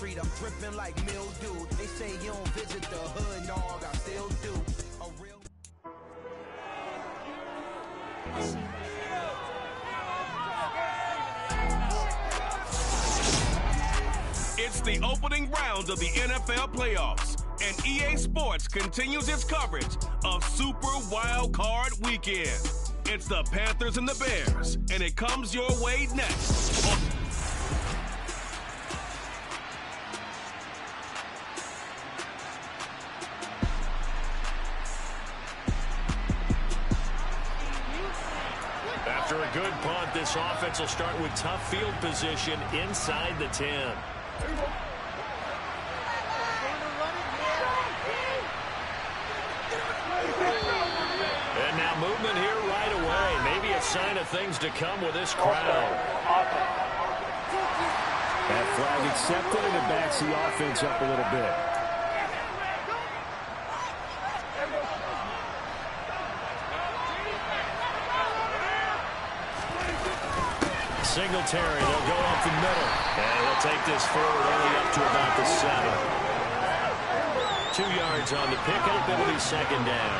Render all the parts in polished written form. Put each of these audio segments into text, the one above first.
treat them dripping like mildew. They say you don't visit the hood, dog, I still do. A real... It's the opening round of the NFL playoffs, and EA Sports continues its coverage of Super Wildcard Weekend. It's the Panthers and the Bears, and it comes your way next. After a good punt, this offense will start with tough field position inside the 10. And now movement here right away. Maybe a sign of things to come with this crowd. That flag accepted, and it backs the offense up a little bit. Singletary, they'll go up the middle. And he'll take this forward only up to about the 7. 2 yards on the pickup. It'll be second down.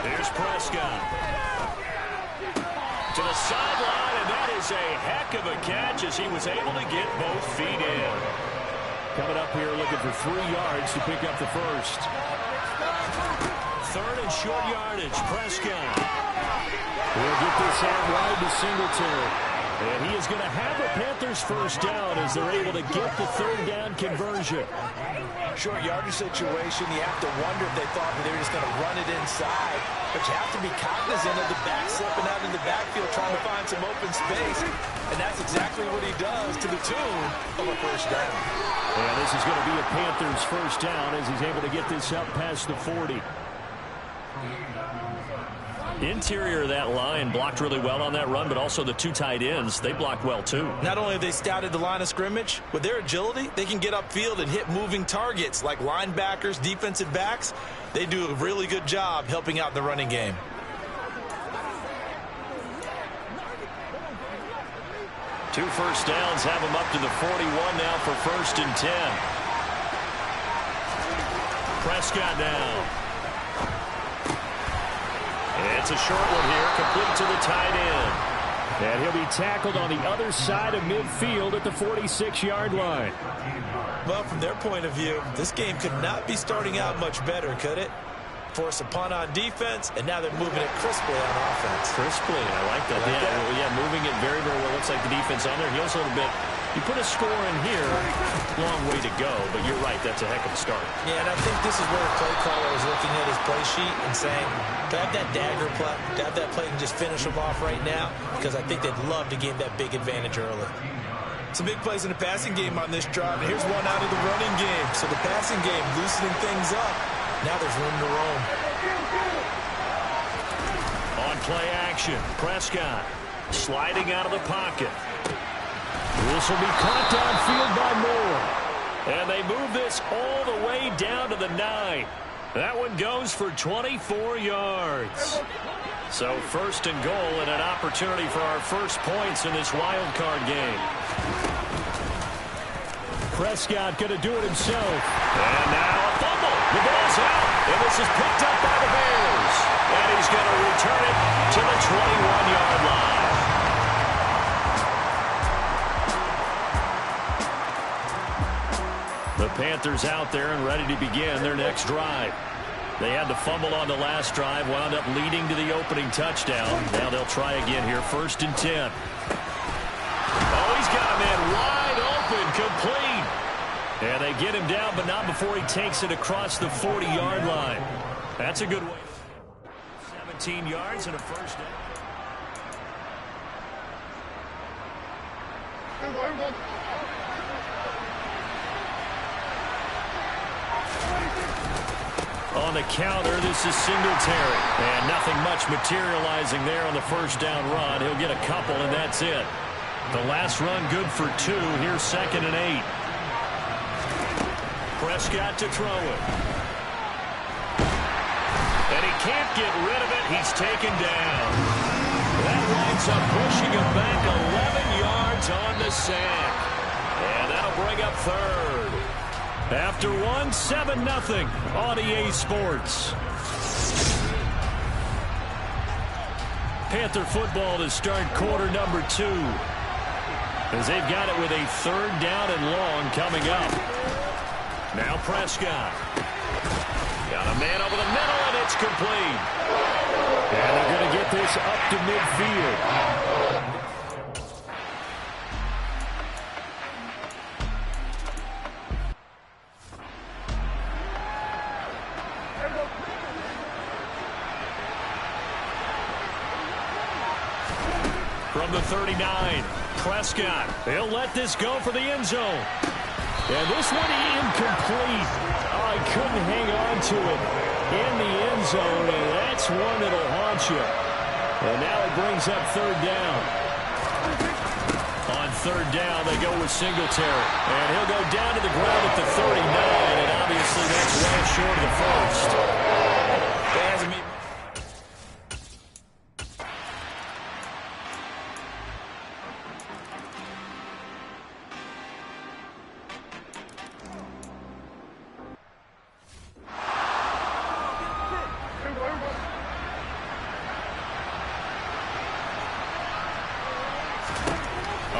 Here's Prescott. To the sideline, and that is a heck of a catch as he was able to get both feet in. Coming up here looking for 3 yards to pick up the first. Third and short yardage. Prescott. We'll get this out wide to Singletary. And he is going to have the Panthers first down as they're able to get the third down conversion. Short yardage situation. You have to wonder if they thought that they were just going to run it inside. But you have to be cognizant of the back slipping out in the backfield trying to find some open space. And that's exactly what he does to the tune of a first down. And this is going to be a Panthers first down as he's able to get this up past the 40. Interior of that line blocked really well on that run, but also the 2 tight ends, they blocked well too. Not only have they scouted the line of scrimmage, with their agility, they can get upfield and hit moving targets like linebackers, defensive backs. They do a really good job helping out in the running game. Two first downs have them up to the 41 now for first and 10. Prescott now. It's a short one here, complete to the tight end. And he'll be tackled on the other side of midfield at the 46-yard line. Well, from their point of view, this game could not be starting out much better, could it? Force a punt on defense, and now they're moving it crisply on offense. Crisply, I like that. Yeah, moving it very, very well. Looks like the defense on their heels a little bit. You put a score in here, long way to go, but you're right, that's a heck of a start. Yeah, and I think this is where the play caller is looking at his play sheet and saying, grab that dagger play, grab that play and just finish them off right now, because I think they'd love to gain that big advantage early. Some big plays in the passing game on this drive, and here's one out of the running game. So the passing game loosening things up. Now there's room to roam. On play action, Prescott sliding out of the pocket. This will be caught downfield by Moore. And they move this all the way down to the 9. That one goes for 24 yards. So first and goal and an opportunity for our first points in this wild card game. Prescott going to do it himself. And now a fumble. The ball's out. And this is picked up by the Bears. And he's going to return it to the 21-yard line. The Panthers out there and ready to begin their next drive. They had the fumble on the last drive, wound up leading to the opening touchdown. Now they'll try again here, first and 10. Oh, he's got a man wide open, complete. And they get him down, but not before he takes it across the 40-yard line. That's a good way. 17 yards and a first down. On the counter, this is Singletary. And nothing much materializing there on the first down run. He'll get a couple, and that's it. The last run good for 2. Here's second and 8. Prescott to throw it. And he can't get rid of it. He's taken down. That winds up pushing him back 11 yards on the sack. bring up third. After 7-0 on EA Sports. Panther football to start quarter number 2. As they've got it with a 3rd down and long coming up. Now Prescott. Got a man over the middle, and it's complete. And they're going to get this up to midfield. From the 39, Prescott. He'll let this go for the end zone. And this one incomplete. Oh, he couldn't hang on to it in the end zone, and that's one that'll haunt you. And now it brings up 3rd down. On 3rd down, they go with Singletary. And he'll go down to the ground at the 39, and obviously that's well short of the first. That hasn't been...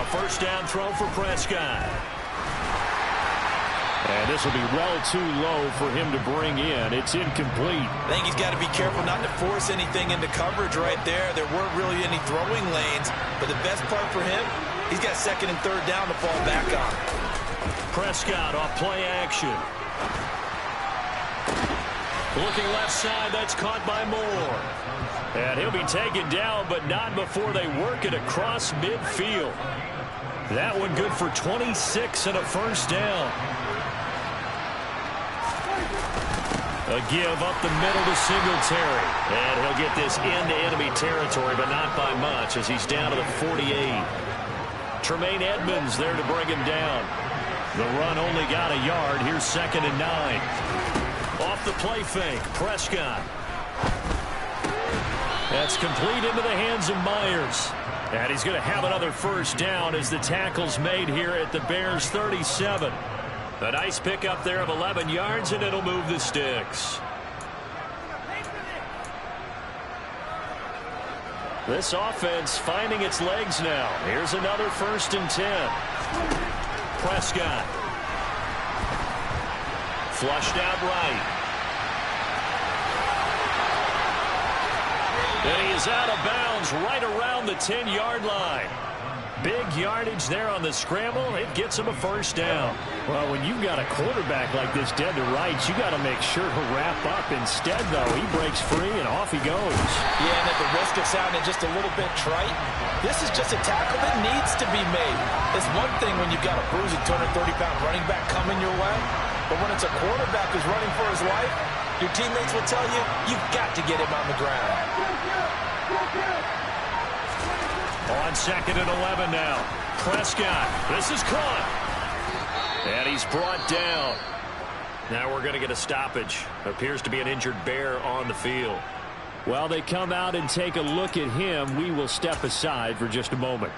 First down throw for Prescott. And this will be well too low for him to bring in. It's incomplete. I think he's got to be careful not to force anything into coverage right there. There weren't really any throwing lanes. But the best part for him, he's got 2nd and 3rd down to fall back on. Prescott off play action. Looking left side, that's caught by Moore. And he'll be taken down, but not before they work it across midfield. That one good for 26 and a first down. A give up the middle to Singletary. And he'll get this into enemy territory, but not by much as he's down to the 48. Tremaine Edmonds there to bring him down. The run only got a yard. Here's 2nd and 9. Off the play fake, Prescott. That's complete into the hands of Myers. And he's going to have another first down as the tackle's made here at the Bears' 37. A nice pickup there of 11 yards, and it'll move the sticks. This offense finding its legs now. Here's another 1st and 10. Prescott. Flushed out right. And he is out of bounds right around the 10-yard line. Big yardage there on the scramble. It gets him a first down. Well, when you've got a quarterback like this dead to rights, you got to make sure to wrap up. Instead, though, he breaks free and off he goes. Yeah, and at the risk of sounding just a little bit trite, this is just a tackle that needs to be made. It's one thing when you've got a bruising 230-pound running back coming your way, but when it's a quarterback who's running for his life, your teammates will tell you, you've got to get him on the ground. On 2nd and 11 now. Prescott. This is caught. And he's brought down. Now we're going to get a stoppage. Appears to be an injured Bear on the field. While they come out and take a look at him, we will step aside for just a moment.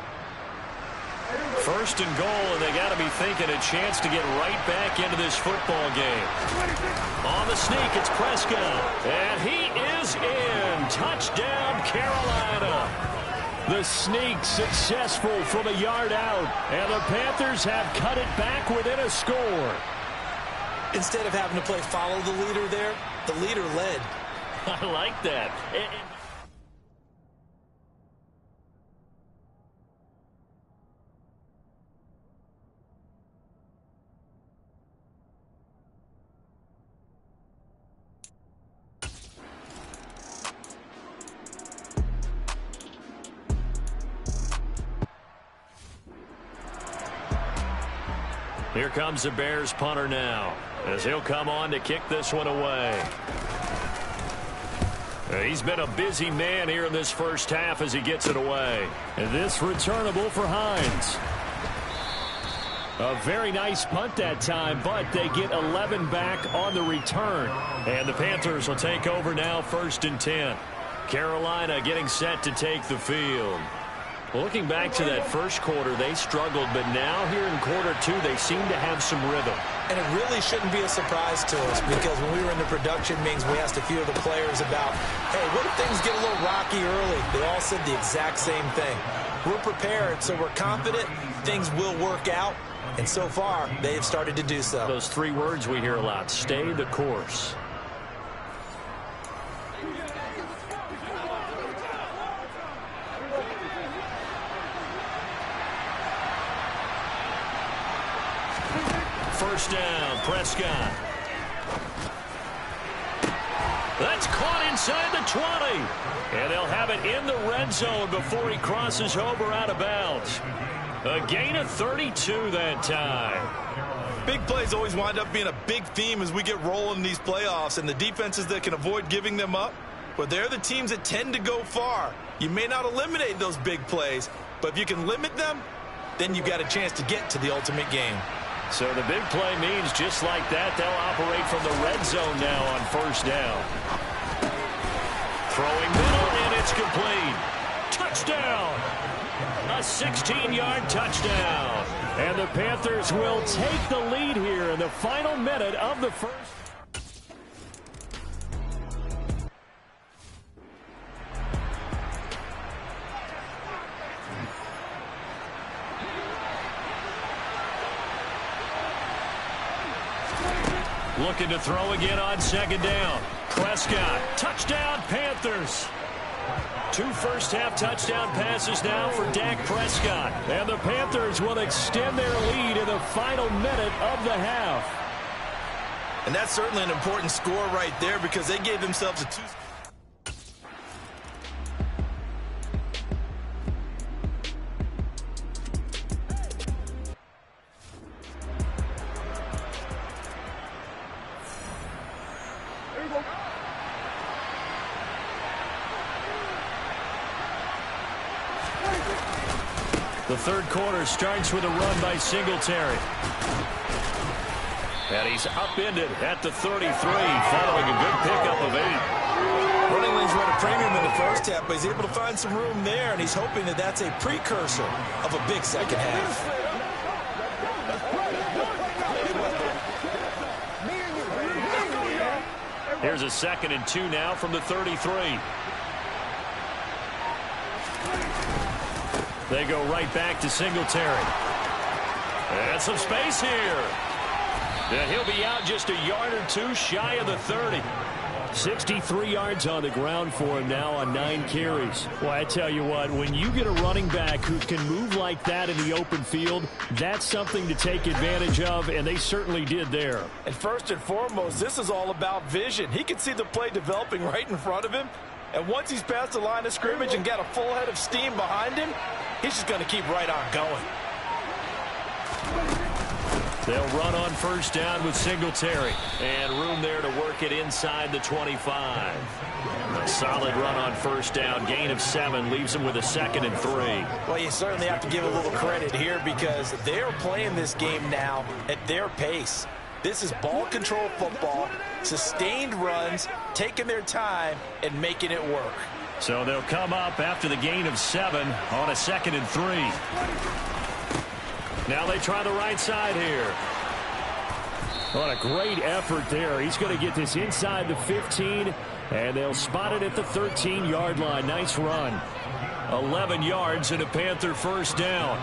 1st and goal, and they got to be thinking a chance to get right back into this football game. On the sneak, it's Prescott. And he is in. Touchdown, Carolina. The sneak successful from a yard out, and the Panthers have cut it back within a score. Instead of having to play follow the leader there, the leader led. I like that. Here comes the Bears punter now, as he'll come on to kick this one away. He's been a busy man here in this first half as he gets it away. And this returnable for Hines. A very nice punt that time, but they get 11 back on the return. And the Panthers will take over now, 1st and 10. Carolina getting set to take the field. Well, looking back to that first quarter, they struggled, but now here in quarter two, they seem to have some rhythm. And it really shouldn't be a surprise to us, because when we were in the production meetings, we asked a few of the players about, hey, what if things get a little rocky early? They all said the exact same thing. We're prepared, so we're confident things will work out. And so far, they have started to do so. Those three words we hear a lot: stay the course. First down, Prescott. That's caught inside the 20. And they'll have it in the red zone before he crosses over out of bounds. A gain of 32 that time. Big plays always wind up being a big theme as we get rolling in these playoffs, and the defenses that can avoid giving them up, well, they're the teams that tend to go far. You may not eliminate those big plays, but if you can limit them, then you've got a chance to get to the ultimate game. So the big play means just like that, they'll operate from the red zone now on first down. Throwing middle, and it's complete. Touchdown! A 16-yard touchdown. And the Panthers will take the lead here in the final minute of the first. Looking to throw again on second down. Prescott, touchdown Panthers. 2 first-half touchdown passes now for Dak Prescott. And the Panthers will extend their lead in the final minute of the half. And that's certainly an important score right there, because they gave themselves a 2. The third quarter starts with a run by Singletary. And he's upended at the 33, following a good pickup of 8. Running lanes were at a premium in the first half, but he's able to find some room there, and he's hoping that that's a precursor of a big second half. Here's a 2nd and 2 now from the 33. They go right back to Singletary. And some space here. And he'll be out just a yard or 2 shy of the 30. 63 yards on the ground for him now on 9 carries. Well, I tell you what, when you get a running back who can move like that in the open field, that's something to take advantage of, and they certainly did there. And first and foremost, this is all about vision. He can see the play developing right in front of him, and once he's past the line of scrimmage and got a full head of steam behind him, he's just going to keep right on going. They'll run on first down with Singletary. And room there to work it inside the 25. A solid run on first down. Gain of 7 leaves them with a 2nd and 3. Well, you certainly have to give a little credit here, because they're playing this game now at their pace. This is ball control football, sustained runs, taking their time and making it work. So they'll come up after the gain of 7 on a 2nd and 3. Now they try the right side here. What a great effort there. He's going to get this inside the 15, and they'll spot it at the 13-yard line. Nice run. 11 yards and a Panther first down.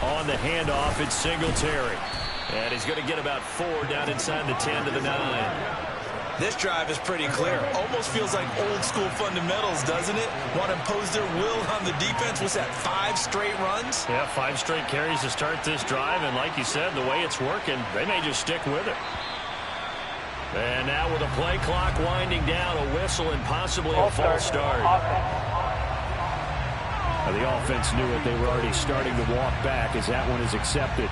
On the handoff, it's Singletary. And he's going to get about 4 down inside the 10 to the 9. This drive is pretty clear. Almost feels like old school fundamentals, doesn't it? Want to impose their will on the defense. What's that, 5 straight runs? Yeah, 5 straight carries to start this drive. And like you said, the way it's working, they may just stick with it. And now with a play clock winding down, a whistle and possibly a false start. The offense knew it. They were already starting to walk back as that one is accepted.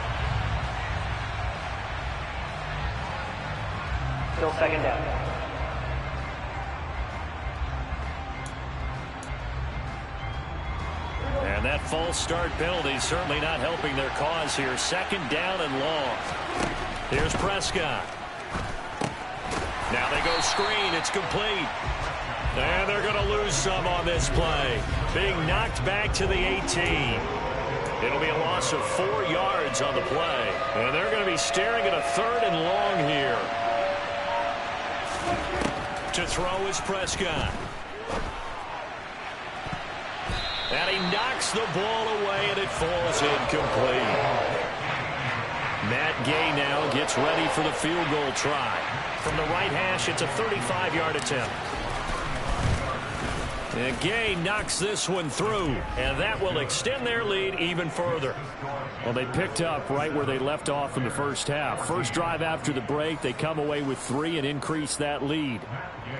Still 2nd down. And that false start penalty certainly not helping their cause here. 2nd down and long. Here's Prescott. Now they go screen. It's complete. And they're going to lose some on this play. Being knocked back to the 18. It'll be a loss of 4 yards on the play. And they're going to be staring at a 3rd and long here. To throw is Prescott. And he knocks the ball away, and it falls incomplete. Matt Gay now gets ready for the field goal try. From the right hash, it's a 35-yard attempt. And Gay knocks this one through, and that will extend their lead even further. Well, they picked up right where they left off in the first half. First drive after the break, they come away with 3 and increase that lead.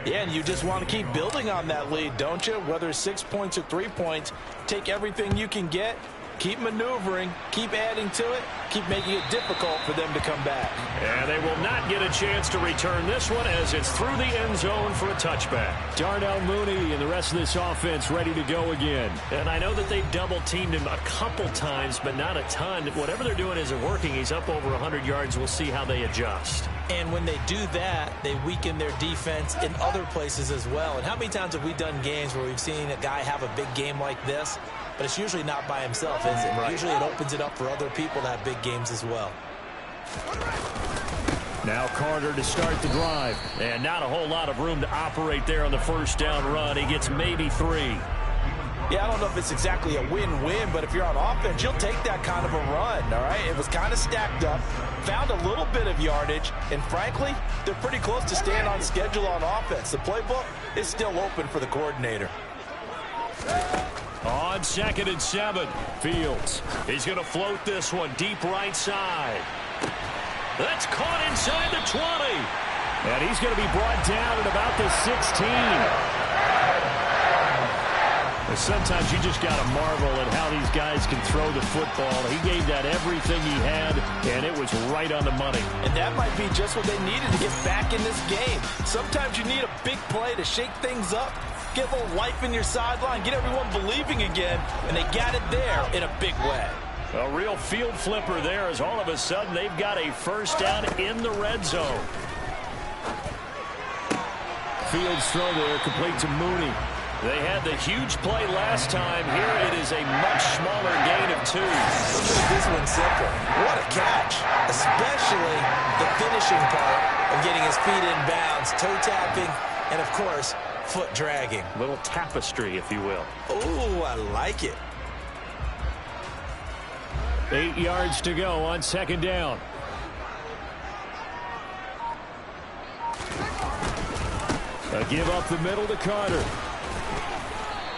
Yeah, and you just want to keep building on that lead, don't you? Whether it's 6 points or 3 points, take everything you can get, keep maneuvering, keep adding to it, keep making it difficult for them to come back. And they will not get a chance to return this one as it's through the end zone for a touchback. Darnell Mooney and the rest of this offense ready to go again. And I know that they've double-teamed him a couple times, but not a ton. Whatever they're doing isn't working. He's up over 100 yards. We'll see how they adjust. And when they do that, they weaken their defense in other places as well. And how many times have we done games where we've seen a guy have a big game like this? But it's usually not by himself, is it? Right. Usually it opens it up for other people to have big games as well. Now Carter to start the drive. And not a whole lot of room to operate there on the first down run. He gets maybe 3. Yeah, I don't know if it's exactly a win-win, but if you're on offense, you'll take that kind of a run, all right? It was kind of stacked up, found a little bit of yardage, and frankly, they're pretty close to staying on schedule on offense. The playbook is still open for the coordinator. On 2nd and 7, Fields. He's going to float this one deep right side. That's caught inside the 20. And he's going to be brought down at about the 16. Sometimes you just got to marvel at how these guys can throw the football. He gave that everything he had, and it was right on the money. And that might be just what they needed to get back in this game. Sometimes you need a big play to shake things up, get a little life in your sideline, get everyone believing again, and they got it there in a big way. A real field flipper there as all of a sudden they've got a first down in the red zone. Fields throw there, complete to Mooney. They had the huge play last time. Here it is a much smaller gain of 2. This one's simple. What a catch, especially the finishing part of getting his feet in bounds, toe tapping, and of course, foot dragging. A little tapestry, if you will. Ooh, I like it. 8 yards to go on 2nd down. A give up the middle to Carter.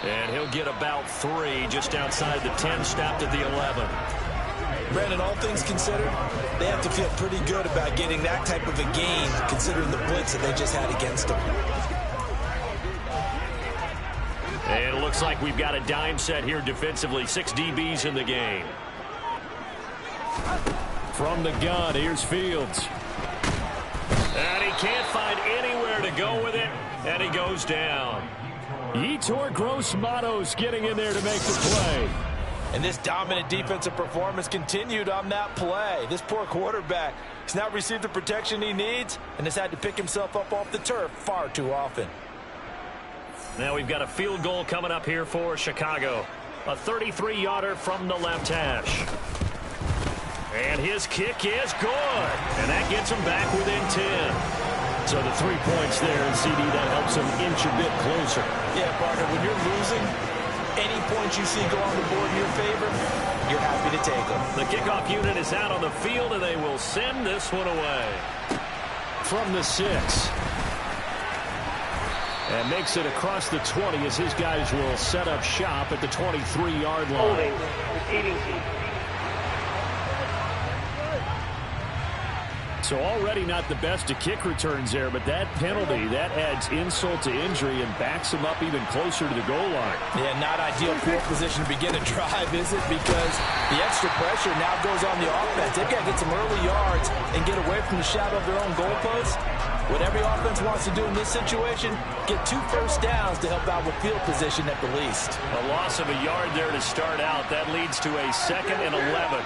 And he'll get about 3 just outside the 10, stopped at the 11. Brandon, all things considered, they have to feel pretty good about getting that type of a gain, considering the blitz that they just had against them. And it looks like we've got a dime set here defensively. 6 DBs in the game. From the gun, here's Fields. And he can't find anywhere to go with it, and he goes down. Yetur Gross-Matos getting in there to make the play. And this dominant defensive performance continued on that play. This poor quarterback has not received the protection he needs and has had to pick himself up off the turf far too often. Now we've got a field goal coming up here for Chicago. A 33-yarder from the left hash. And his kick is good. And that gets him back within 10. So the 3 points there, and CD, that helps him inch a bit closer. Yeah, partner, when you're losing, any points you see go on the board in your favor, you're happy to take them. The kickoff unit is out on the field, and they will send this one away. From the 6. And makes it across the 20 as his guys will set up shop at the 23-yard line. So already not the best of kick returns there, but that penalty, that adds insult to injury and backs him up even closer to the goal line. Yeah, not ideal field position to begin a drive, is it? Because the extra pressure now goes on the offense. They've got to get some early yards and get away from the shadow of their own goalposts. What every offense wants to do in this situation, get 2 first downs to help out with field position at the least. A loss of a yard there to start out. That leads to a 2nd and 11.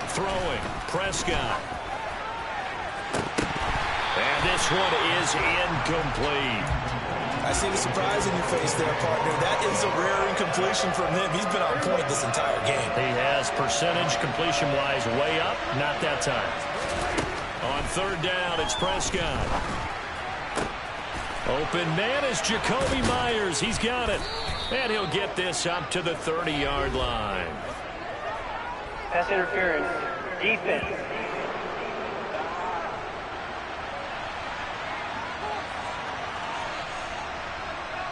Throwing, Prescott. And this one is incomplete. I see the surprise in your face there, partner. That is a rare incompletion from him. He's been on point this entire game. He has percentage completion-wise way up. Not that time. On third down, it's Prescott. Open man is Jacoby Myers. He's got it. And he'll get this up to the 30-yard line. Pass interference. Defense.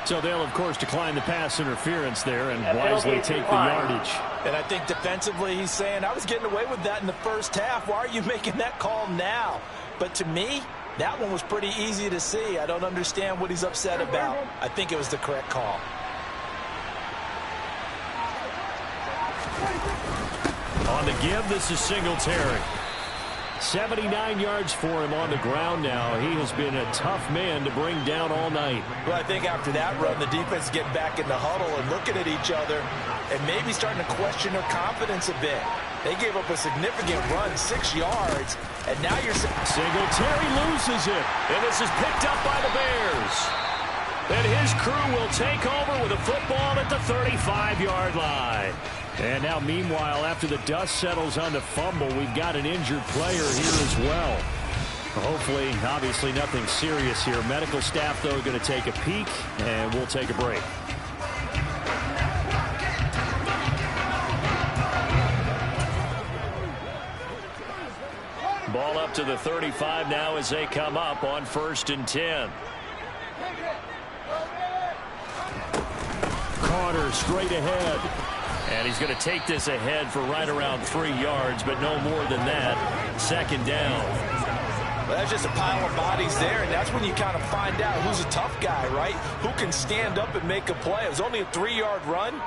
So they'll, of course, decline the pass interference there and wisely take the yardage. And I think defensively he's saying, I was getting away with that in the first half. Why are you making that call now? But to me, that one was pretty easy to see. I don't understand what he's upset about. I think it was the correct call. On the give, this is Singletary. 79 yards for him on the ground now. He has been a tough man to bring down all night. Well, I think after that run, the defense is getting back in the huddle and looking at each other and maybe starting to question their confidence a bit. They gave up a significant run, 6 yards, and now you're... Singletary loses it, and this is picked up by the Bears. And his crew will take over with a football at the 35-yard line. And now, meanwhile, after the dust settles on the fumble, we've got an injured player here as well. Hopefully, obviously, nothing serious here. Medical staff, though, going to take a peek, and we'll take a break. Ball up to the 35 now as they come up on 1st and 10. Carter straight ahead. And he's going to take this ahead for right around 3 yards, but no more than that. 2nd down. Well, that's just a pile of bodies there, and that's when you kind of find out who's a tough guy, right? Who can stand up and make a play. It was only a 3-yard run,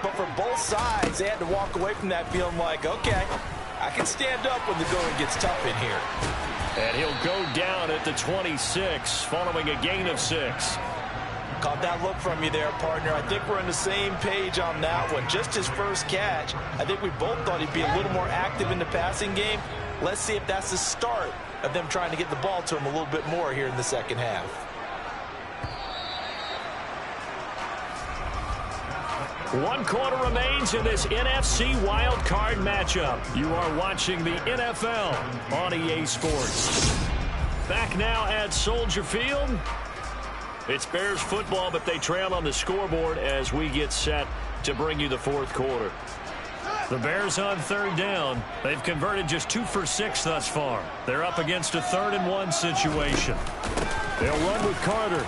but for both sides, they had to walk away from that feeling like, okay, I can stand up when the going gets tough in here. And he'll go down at the 26, following a gain of 6. Caught that look from you there, partner. I think we're on the same page on that one. Just his first catch. I think we both thought he'd be a little more active in the passing game. Let's see if that's the start of them trying to get the ball to him a little bit more here in the second half. One quarter remains in this NFC wildcard matchup. You are watching the NFL on EA Sports. Back now at Soldier Field. It's Bears football, but they trail on the scoreboard as we get set to bring you the 4th quarter. The Bears on 3rd down. They've converted just 2 for 6 thus far. They're up against a 3rd and 1 situation. They'll run with Carter.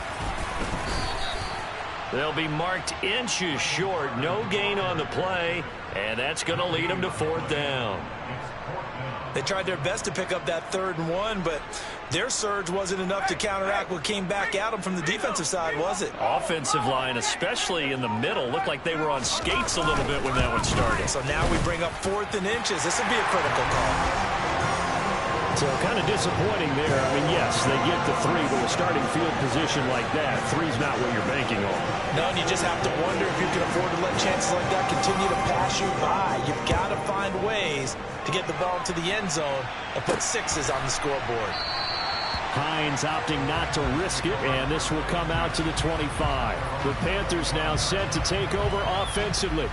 They'll be marked inches short. No gain on the play, and that's going to lead them to 4th down. They tried their best to pick up that 3rd and 1, but their surge wasn't enough to counteract what came back at them from the defensive side, was it? Offensive line, especially in the middle, looked like they were on skates a little bit when that one started. So now we bring up 4th and inches. This will be a critical call. So kind of disappointing there. I mean, yes, they get the 3, but a starting field position like that, 3's not what you're banking on. No, and you just have to wonder if you can afford to let chances like that continue to pass you by. You've got to find ways to get the ball to the end zone and put 6s on the scoreboard. Hines opting not to risk it, and this will come out to the 25. The Panthers now set to take over offensively.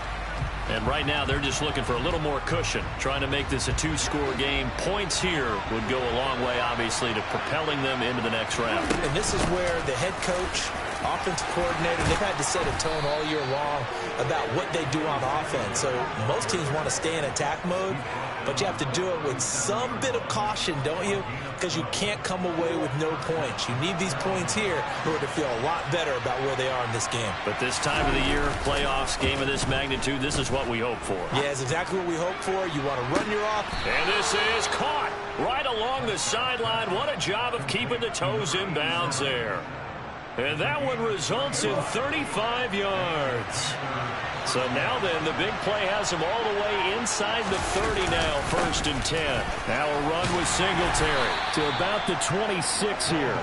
And right now, they're just looking for a little more cushion, trying to make this a 2-score game. Points here would go a long way, obviously, to propelling them into the next round. And this is where the head coach, offensive coordinator, they've had to set a tone all year long about what they do on offense. So most teams want to stay in attack mode, but you have to do it with some bit of caution, don't you? Because you can't come away with no points. You need these points here in order to feel a lot better about where they are in this game. But this time of the year, playoffs, game of this magnitude, this is what we hope for. Yeah, it's exactly what we hope for. You want to run your off. And this is caught right along the sideline. What a job of keeping the toes in bounds there. And that one results in 35 yards. So now then, the big play has him all the way inside the 30 now, 1st and 10. Now a run with Singletary to about the 26 here.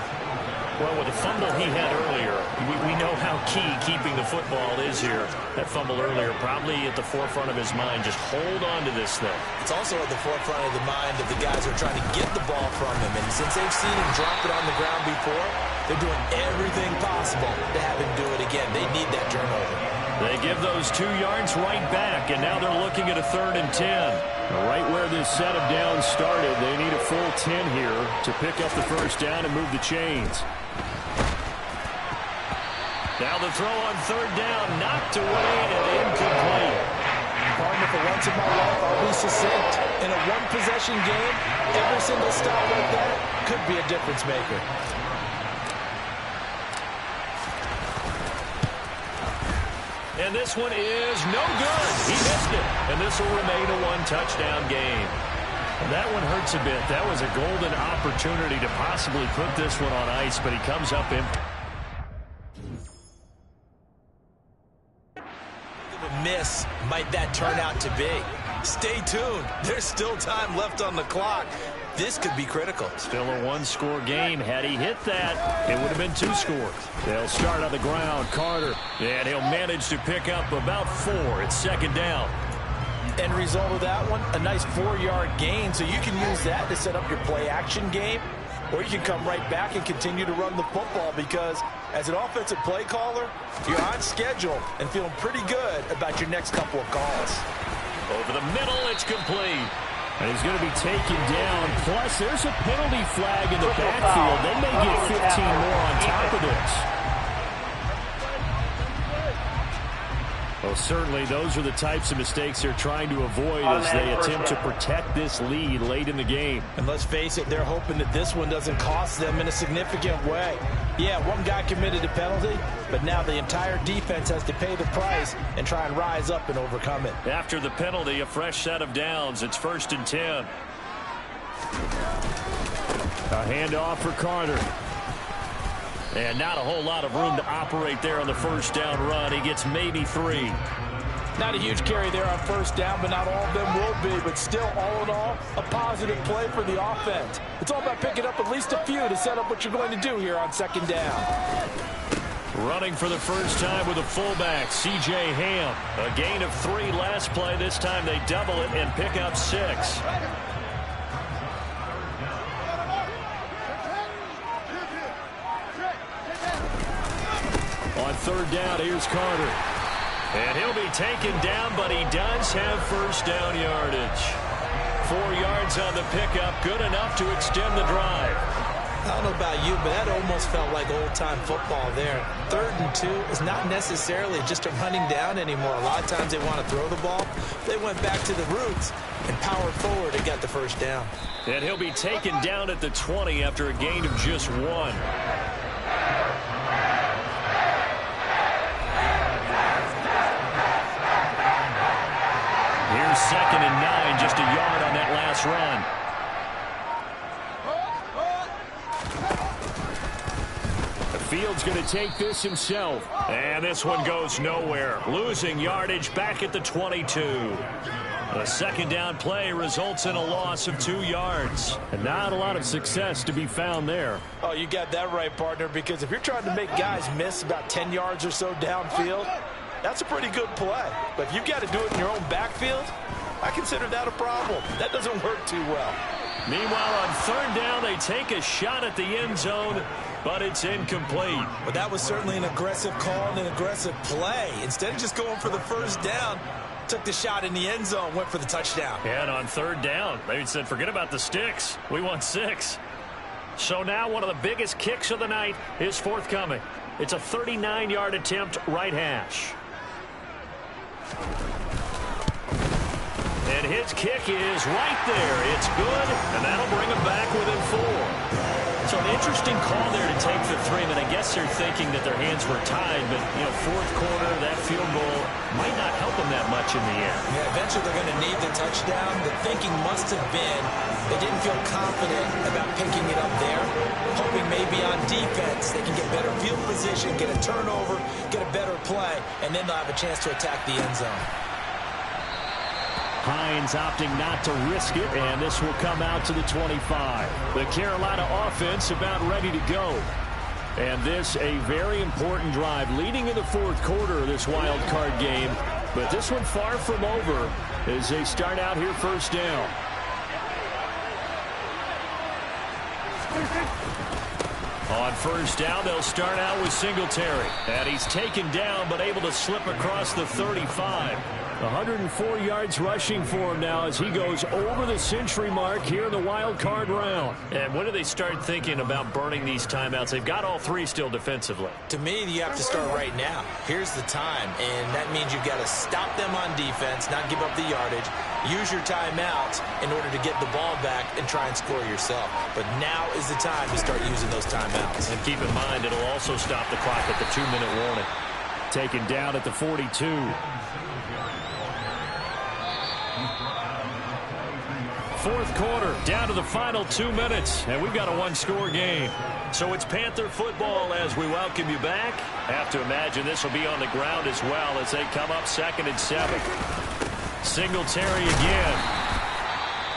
Well, with the fumble he had earlier, we know how key keeping the football is here. That fumble earlier probably at the forefront of his mind. Just hold on to this thing. It's also at the forefront of the mind of the guys who are trying to get the ball from him. And since they've seen him drop it on the ground before, they're doing everything possible to have him do it again. They need that turnover. They give those 2 yards right back, and now they're looking at a 3rd and 10. Right where this set of downs started, they need a full 10 here to pick up the first down and move the chains. Now the throw on 3rd down, knocked away and incomplete. Partner, for once in my life, I'll be succinct. In a one-possession game, every single stop like that could be a difference maker. And this one is no good. He missed it. And this will remain a 1-touchdown game. That one hurts a bit. That was a golden opportunity to possibly put this one on ice, but he comes up empty. Miss might that turn out to be? Stay tuned. There's still time left on the clock. This could be critical. Still a 1-score game. Had he hit that, it would have been 2 scores. They'll start on the ground. Carter, and he'll manage to pick up about 4. It's 2nd down. End result of that one, a nice 4-yard gain. So you can use that to set up your play-action game, or you can come right back and continue to run the football because as an offensive play caller, you're on schedule and feeling pretty good about your next couple of calls. Over the middle, it's complete. And he's going to be taken down. Plus, there's a penalty flag in the backfield. They may get 15 more on top of this. Well, certainly those are the types of mistakes they're trying to avoid as they attempt to protect this lead late in the game. And let's face it, they're hoping that this one doesn't cost them in a significant way. Yeah, one guy committed a penalty, but now the entire defense has to pay the price and try and rise up and overcome it. After the penalty, a fresh set of downs. It's 1st and 10. A handoff for Carter. And not a whole lot of room to operate there on the 1st down run. He gets maybe 3. Not a huge carry there on 1st down, but not all of them will be. But still, all in all, a positive play for the offense. It's all about picking up at least a few to set up what you're going to do here on 2nd down. Running for the first time with a fullback, C.J. Ham. A gain of 3 last play. This time they double it and pick up 6. On 3rd down, here's Carter. And he'll be taken down, but he does have 1st down yardage. 4 yards on the pickup, good enough to extend the drive. I don't know about you, but that almost felt like old-time football there. 3rd and 2 is not necessarily just a running down anymore. A lot of times they want to throw the ball. They went back to the roots and powered forward and got the 1st down. And he'll be taken down at the 20 after a gain of just 1. Here's 2nd and 9, just a yard on that last run. The field's going to take this himself. And this one goes nowhere. Losing yardage back at the 22. The 2nd down play results in a loss of 2 yards. And not a lot of success to be found there. Oh, you got that right, partner, because if you're trying to make guys miss about 10 yards or so downfield, that's a pretty good play. But if you've got to do it in your own backfield, I consider that a problem. That doesn't work too well. Meanwhile, on 3rd down, they take a shot at the end zone, but it's incomplete. But that was certainly an aggressive call and an aggressive play. Instead of just going for the 1st down, took the shot in the end zone, went for the touchdown. And on 3rd down, they said, forget about the sticks. We want 6. So now one of the biggest kicks of the night is forthcoming. It's a 39-yard attempt, right hash. And his kick is right there. It's good, and that'll bring him back within 4. So an interesting call there to take the 3. And I guess they're thinking that their hands were tied, but, 4th quarter, that field goal might not help them that much in the end. Yeah, eventually they're going to need the touchdown. The thinking must have been they didn't feel confident about picking it up there, hoping maybe on defense they can get better field position, get a turnover, get a better play, and then they'll have a chance to attack the end zone. Hines opting not to risk it, and this will come out to the 25. The Carolina offense about ready to go. And this a very important drive leading in the fourth quarter of this wild card game. But this one far from over as they start out here first down. On first down, they'll start out with Singletary. And he's taken down but able to slip across the 35. 104 yards rushing for him now as he goes over the century mark here in the wild card round. And when do they start thinking about burning these timeouts? They've got all three still defensively. To me, you have to start right now. Here's the time, and that means you've got to stop them on defense, not give up the yardage, use your timeouts in order to get the ball back and try and score yourself. But now is the time to start using those timeouts. And keep in mind, it'll also stop the clock at the 2-minute warning. Taken down at the 42. Fourth quarter, down to the final 2 minutes, and we've got a one-score game. So it's Panther football as we welcome you back. Have to imagine this will be on the ground as well as they come up 2nd and 7. Singletary again.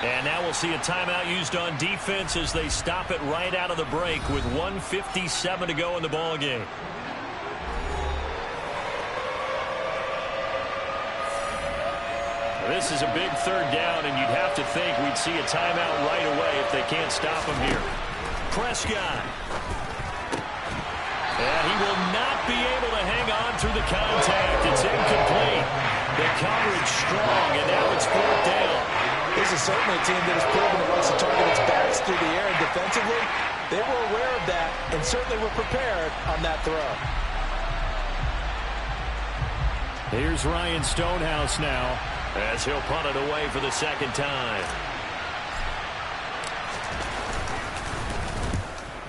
And now we'll see a timeout used on defense as they stop it right out of the break with 1:57 to go in the ball game. This is a big third down, and you'd have to think we'd see a timeout right away if they can't stop him here. Prescott. And he will not be able to hang on through the contact. It's incomplete. The coverage strong, and now it's 4th down. This is certainly a team that has proven to rush the target its backs through the air and defensively. They were aware of that and certainly were prepared on that throw. Here's Ryan Stonehouse now, as he'll punt it away for the second time.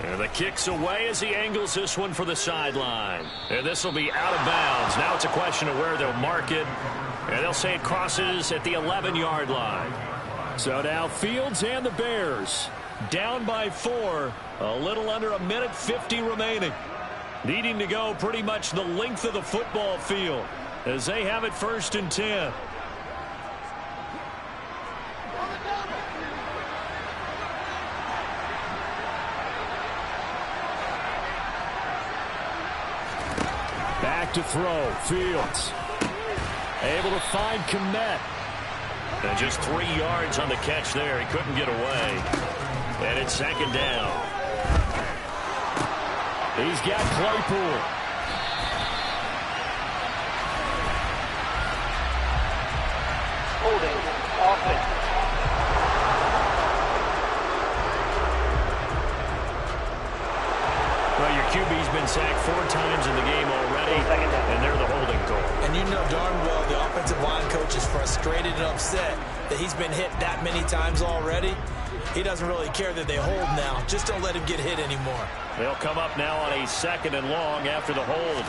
And the kick's away as he angles this one for the sideline. And this will be out of bounds. Now it's a question of where they'll mark it. And they'll say it crosses at the 11-yard line. So now Fields and the Bears down by 4. A little under 1:50 remaining. Needing to go pretty much the length of the football field as they have it 1st and 10. Back to throw. Fields able to find Kmet. And just 3 yards on the catch there. He couldn't get away. And it's 2nd down. He's got Claypool. Holding. Offense. Well, your QB's been sacked 4 times in the game already, and they're the holding call. And you know darn well the offensive line coach is frustrated and upset that he's been hit that many times already. He doesn't really care that they hold now. Just don't let him get hit anymore. They'll come up now on a 2nd and long after the hold.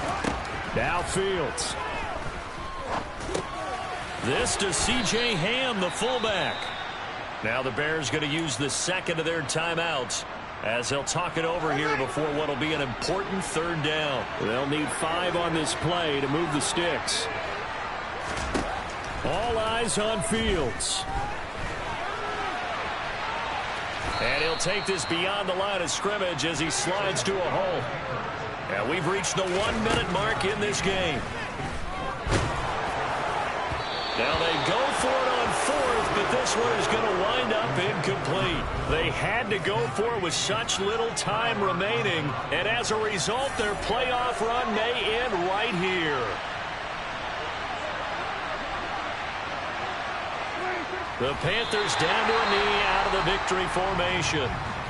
Now Fields. This to C.J. Ham, the fullback. Now the Bears going to use the 2nd of their timeouts as they'll talk it over here before what will be an important 3rd down. They'll need 5 on this play to move the sticks. All eyes on Fields. And he'll take this beyond the line of scrimmage as he slides to a hole. And we've reached the 1-minute mark in this game. Now they go for it on 4th, but this one is going to wind up incomplete. They had to go for it with such little time remaining, and as a result, their playoff run may end right here. The Panthers down to a knee out of the victory formation.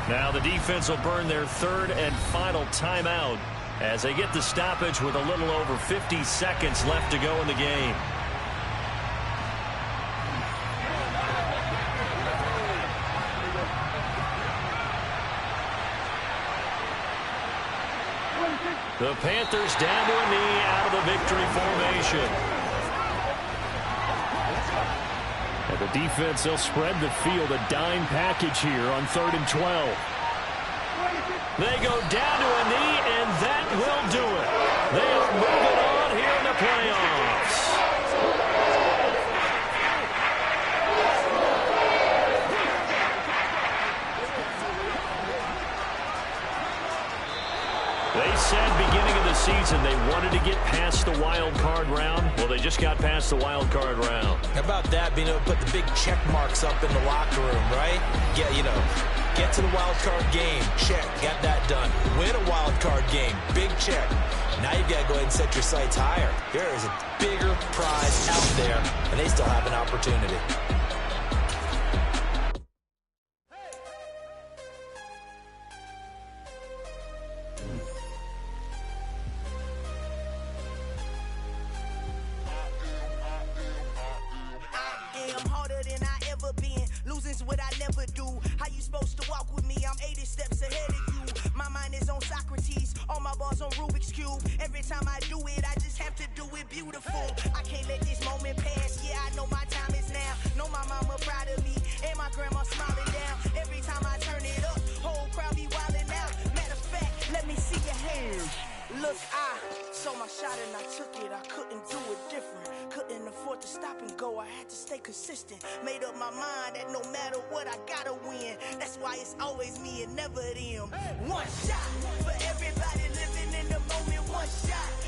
Now the defense will burn their 3rd and final timeout as they get the stoppage with a little over 50 seconds left to go in the game. The Panthers down to a knee out of the victory formation. And the defense, they'll spread the field, a dime package here on 3rd and 12. They go down to a knee, and that will do it. They are moving on here in the playoffs. They and they wanted to get past the wild card round. Well, they just got past the wild card round. How about that, being able to put the big check marks up in the locker room, right? Yeah, you know, get to the wild card game, check, got that done. Win a wild card game, big check. Now you've got to go ahead and set your sights higher. There is a bigger prize out there, and they still have an opportunity. What I never do. How you supposed to walk with me? I'm 80 steps ahead of you. My mind is on Socrates, all my balls on Rubik's Cube. Every time I do it, I just have to do it beautiful. I can't let this moment pass. Yeah, I know my time is now. Know my mama proud of me, and my grandma smiling down. Every time I turn it up, whole crowd be wildin' out. Matter of fact, let me see your hands. Look, I saw my shot and I took it. I couldn't do it different. Couldn't afford to stop and go. I had to stay consistent. Made up my mind that no matter what, I gotta win. That's why it's always me and never them. One shot for everybody living in the moment. One shot.